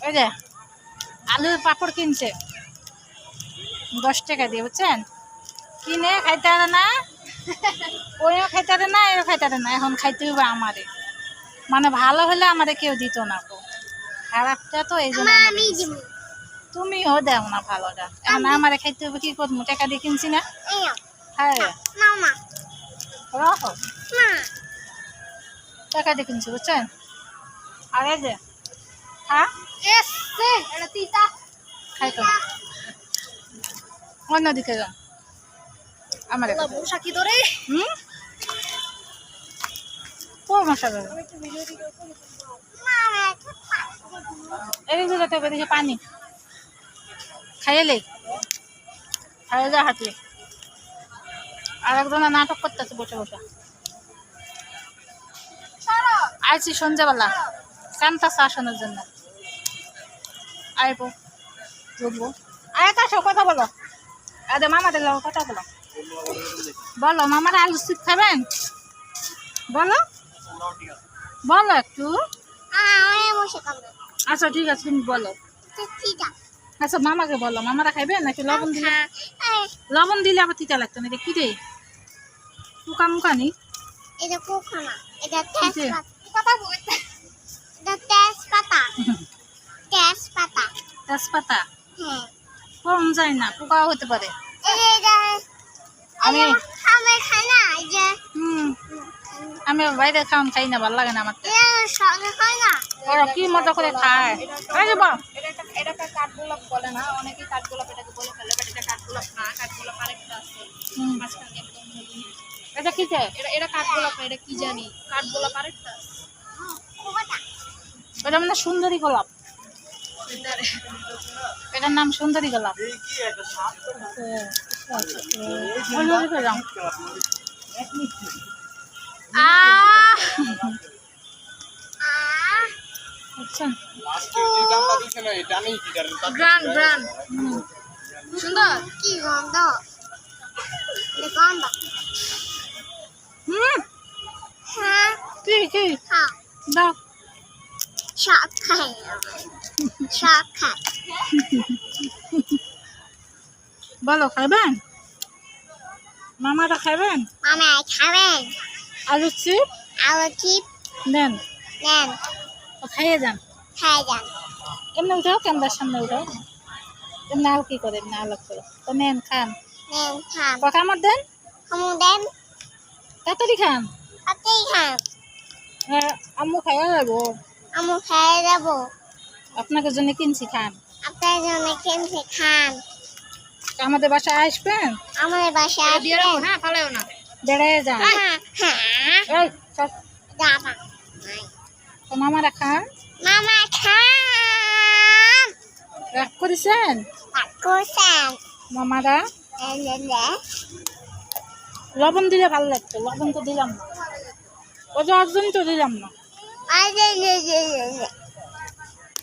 ওই যে আলুর পাপড় কিনছে 10 টাকা দিয়ে, বুঝছেন? কিনে খাইতে পারে না, ওইও খাইতে পারে না, এও খাইতে পারে না। এখন খাইতে হবে আমারে, মানে ভালো হলে আমারে কেউ দিত না, খারাপটা তো এই জন্য তুমিও দেও না ভালোটা। এখন আমারে খাইতে হবে, কি করবো? টাকা দিয়ে কিনছি না। হ্যাঁ রাখো, টাকা দিয়ে কিনছি, বুঝছেন? আর এই যে খাই তো অন্যদিকে যাও, আমার মশা কি ধরে কোন মশা ধরে? এই যে যাতে বেরিয়েছে পানি খাইলে খাইয়ে যা হাঁটলে। আর একজনা নাটক করতেছে বসে বসে। আইছি সন্ধ্যাবেলা কান্তা শাসনের জন্য, আইবো বুঝবো। আয় কাছো কথা বলো, আরে মামাদের লোক কথা বলো, বলো মামারা আলু চিপ খাবেন? বলো বলো একটু। আচ্ছা ঠিক আছে, তুমি বলো। আচ্ছা মামাকে বলো, মামারা খাইবে নাকি? লবণ দিলে, লবণ দিলে আবার তিতা লাগতো না। এটা কি রে, পোকা মুখা নি? এটা পোকা না, এটা তেজপাতা। এটা তেজপাতা, তেজপাতা, তেজপাতা। হ্যাঁ কম যায় না, পোকাও হতে পারে। আমি খাই না, এই যে আমি বাইরে খাওয়ান খাই না, ভালো লাগে না আমার। খাই না। ওরা কি মজা করে খায়। এটাকে কাঠগোলাপ বলে না, অনেকে কাঠগোলাপ এটাকে বলে ফেলে, বাট এটা কাঠগোলাপ না। কাঠগোলাপ আরেকটা আছে মাঝখানে একদম হলুদ। এটা কি চাই? এটা কাঠগোলাপ না, এটা কি জানি, কাঠগোলাপ আরেকটা আছে। এটা মানে সুন্দরী গোলাপ, এটার নাম সুন্দরী গোলাপ। সুন্দর কি গন্ধ, গন্ধ। হ্যাঁ কি কি হ্যাঁ দাও, সব খাই, সব খাই। বলো খাইবেন? মামারা খাইবেন? মামা খাবেন আলু চিপ? আলু চিপ নেন, নেন, খাইয়ে যান। খাই যান। এমনি উঠাও, ক্যামেরার সামনে উঠাও। এমনি আল কি করে, এমনি আলাপ করে তো নেন, খান। নেন খান, কামড় দেন, আমু দেন, তাড়াতাড়ি খান। তাতেই খান। আম্মু খাইয়া যাবো, আমু খাই যাবো, আপনাদের জন্য কিনছি, খান। আপনার জন্য কিনছি, খান। আমাদের বাসায় আসবেন, আমাদের বাসায় আসবেন। হ্যাঁ ফালাইও না, বেড়ে যান। হ্যাঁ এই চল, যাবা তো মামারা খান। মামা খান, রাগ করেছেন কুসান মামারা? লবণ দিলে ভালো লাগতো, লবণ তো দিলাম না, ও যে অর্জন তো দিলাম না।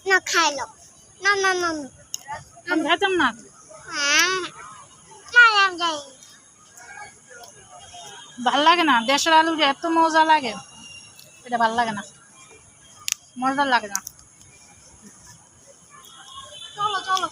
না খাইলো, না না না আমি খাইতাম না। ভাল লাগে না, দেশের আলু যে এত মজা লাগে, এটা ভাল লাগে না, মজা লাগে না। চলো চলো।